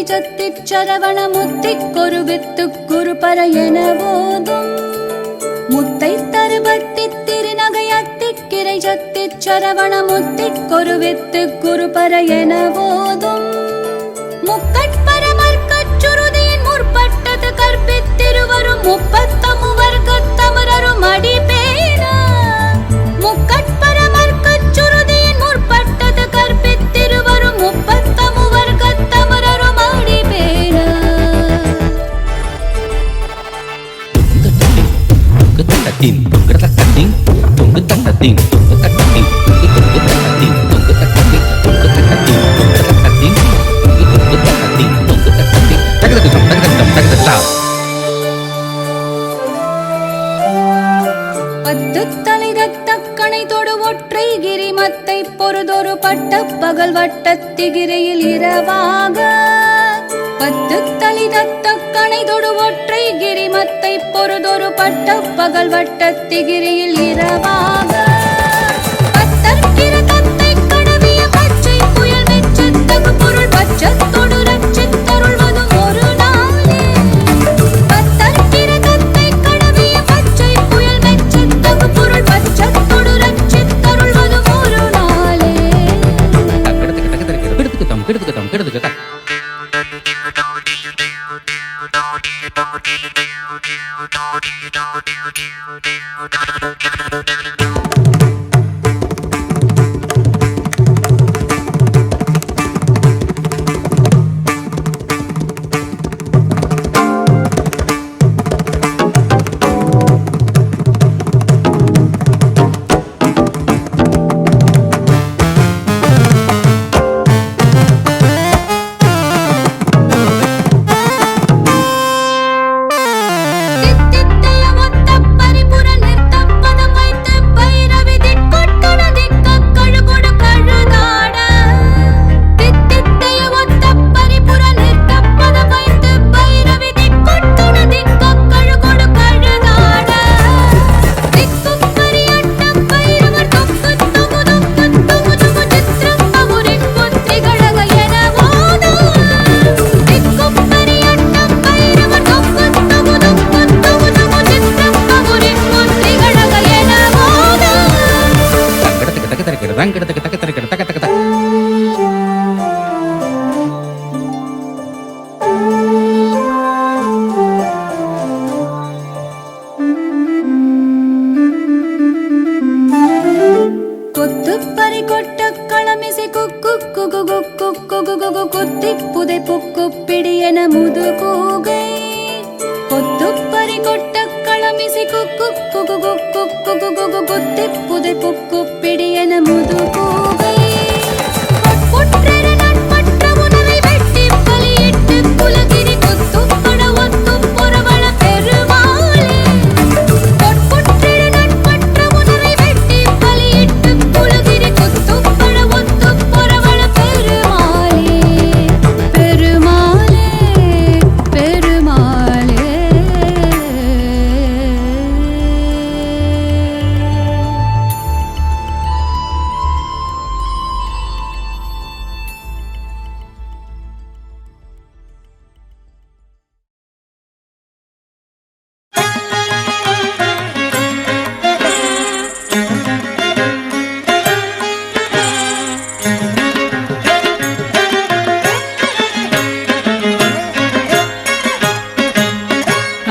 ஜத்திச்சரவண முத்திக்கொரு வித்துக் குருபர என போதும் முத்தை தருபத்தி திருநகை அத்திக்கிரை ஜத்திச்சரவண முத்திக்கொரு வித்துக் குருபர என போதும் முக்கட்பரமற்கச்சுருதியின் முற்பட்டது கற்பித்திருவரும் முப்பத்தமு வர்க்கத்தமரரும் அடிபேன முக்கட்பரமற்கச்சுருதியின் முற்பட்டது கற்பித்திருவரும் முப்பத்தமு வர்க்கத்தமரரும் அடிபேன பத்து தலை தக்கணை தொடு ஒற்றை கிரிமத்தை பொறுதொரு பட்ட பகல் வட்டத்திகிரையில் இரவாக பத்து தலை தக்கணை தொடு ஒற்றை கிரிமத்தை பொறுதொரு பட்ட பகல் வட்டத்திகிரையில் இரவாக பத்தற்கிற தத்தை கடவிய பச்சை புயல் மெச்சத்தகு பொருள் பச்சத்தொடு ரட்சித்தருள்வதும் ஒரு நாளே பத்தற்கிற தத்தை கடவிய பச்சை புயல் மெச்சத்தகு பொருள் பச்சத்தொடு ரட்சித்தருள்வதும் ஒரு நாளே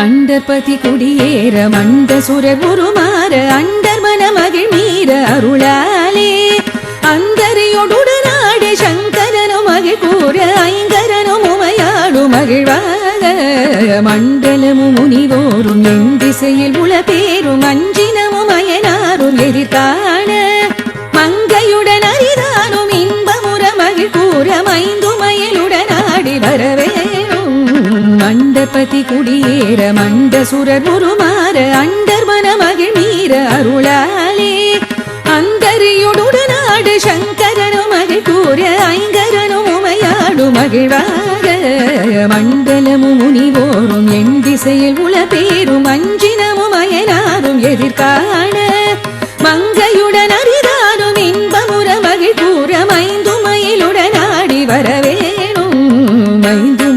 அண்டர்பதி குடியேற மண்ட சுரர் உருமாற அண்டர் மனமகிழ் மீற அருளாலே அந்தரியோடு நாடு சங்கரனும் மகிழ் கூற ஐங்கரனும் உமையாடு மகிழ்வாக மண்டலமும் முனிவோரும் என் திசையில் உள பேரும் அஞ்சினமும் அயனாரும் எதிர்காண மங்கையுடன் அரிதானும் இன்பமுற மகிழ் கூற மைந்துமயலுடன் ஆடி வரவேணும் மண்டபதி குடியேற மண்ட சுரர் உருமாற அண்டர் மனமகிழ் மீற அருளாலே அந்தரியோடு நாடு சங்கரனும் மகிழ் கூற ஐங்கரனும் உமையாடு மகிழ்வாக மண்டலமும் முனிவோரும் என் திசையில் உள பேரும் அஞ்சினமும் அயனாரும் எதிர்காண மங்கையுடன் அரிதானும் இன்பமுற மகிழ் கூற மைந்துமயிலுடன் ஆடி வரவேணும் மைந்து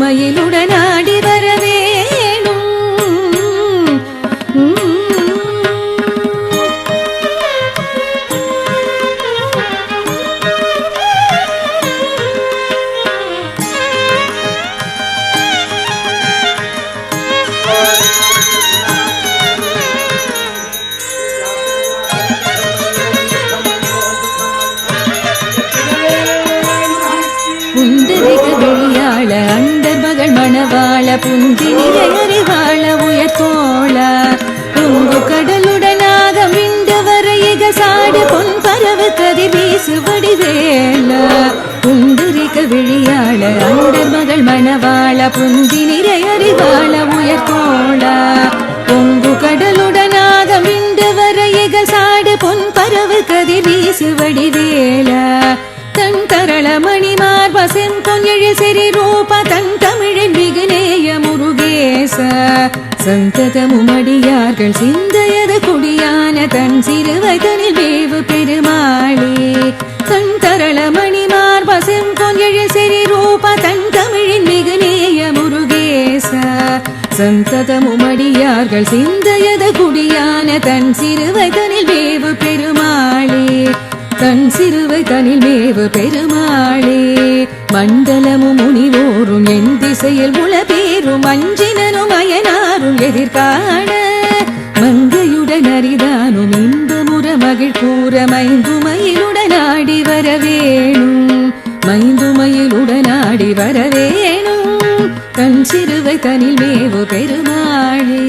புந்தினிலை அறிவாள உயர்த்தோள பொங்கு கடலுடனாக மிண்டு வரையிக சாடு பொன் பரவு கதிர் வீசு வடிவேல புண்டரிக விழியாள அண்டர் மகள் மணவாள புந்தினிலை அறிவாள உயர்த்தோள பொங்கு கடலுடனாக மிண்டு வரையிக சாடு பொன் பரவு கதிர் வீசு வடிவேல தன் தரள மணிமார் பசம் பொன்யழி சிறி ரூப தன் தமிழின் மிகுநேய முருகேச சந்ததமும் அடியார்கள் சிந்தையது குடியான தன் சிறுவதனில் வேவு பெருமாளே தன் தரள மணிமார் பசம் பொன்யழி சிறி ரூப தன் தமிழின் மிகுநேய முருகேச சந்ததமும் அடியார்கள் சிந்தையது குடியான தன் சிறுவதனில் வேவு பெருமாளே தன் சிறுவை தனில் மேவு பெருமாளே மண்டலமும் முனிவோரும் என் திசையில் உள பேரும் அஞ்சினனும் அயனாரும் எதிர்காண மங்கையுடன் அரிதானும் இன்பமுற மகிழ் கூற மைந்துமையிலுடன் ஆடி வரவேணும் மைந்துமையிலுடன் ஆடி வரவேணும் தன் சிறுவை தனில் மேவு பெருமாளே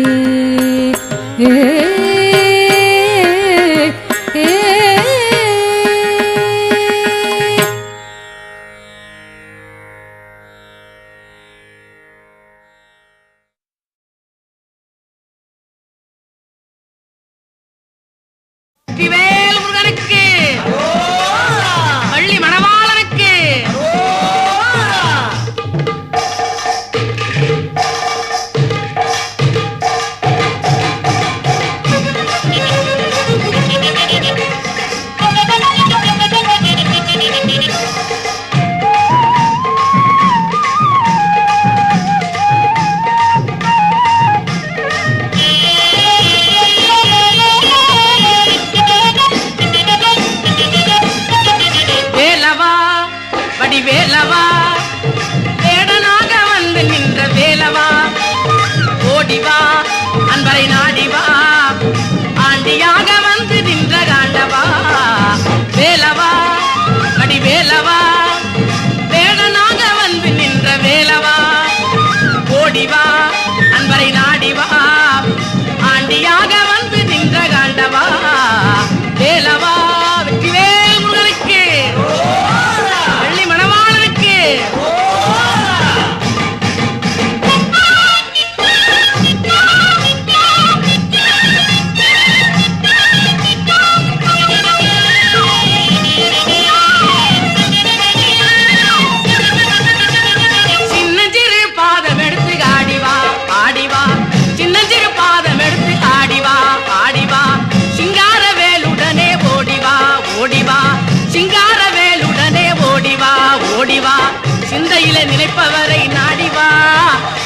நினைப்பவரை நாடிவா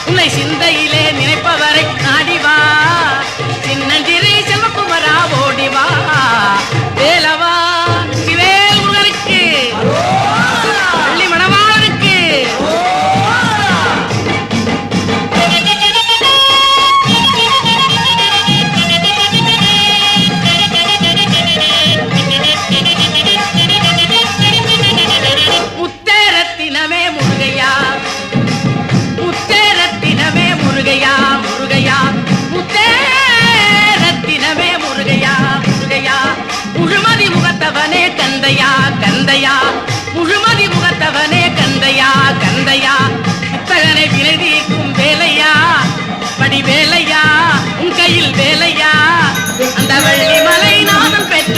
உன்னை சிந்தையிலே நினைப்பவரை நாடிவா சின்னஞ்சிறு செல்வக்குமரா ஓடிவா வேலவா சிவேல் முருகனுக்கு பள்ளி மணவாளனுக்கு முத்தேரத்தினமே முருகையா முத்தேரத்தினமே முருகையா முருகையா முத்தேரத்தினமே முருகையா முருகையா முழுமதி முகத்தவனே கந்தையா கந்தையா முழுமதி முகத்தவனே கந்தையா கந்தையா புத்தகனை விலகிக்கும் வேலையா படி வேலையா உன் கையில் வேலையா அந்த வள்ளி மலை நாதம் பெற்ற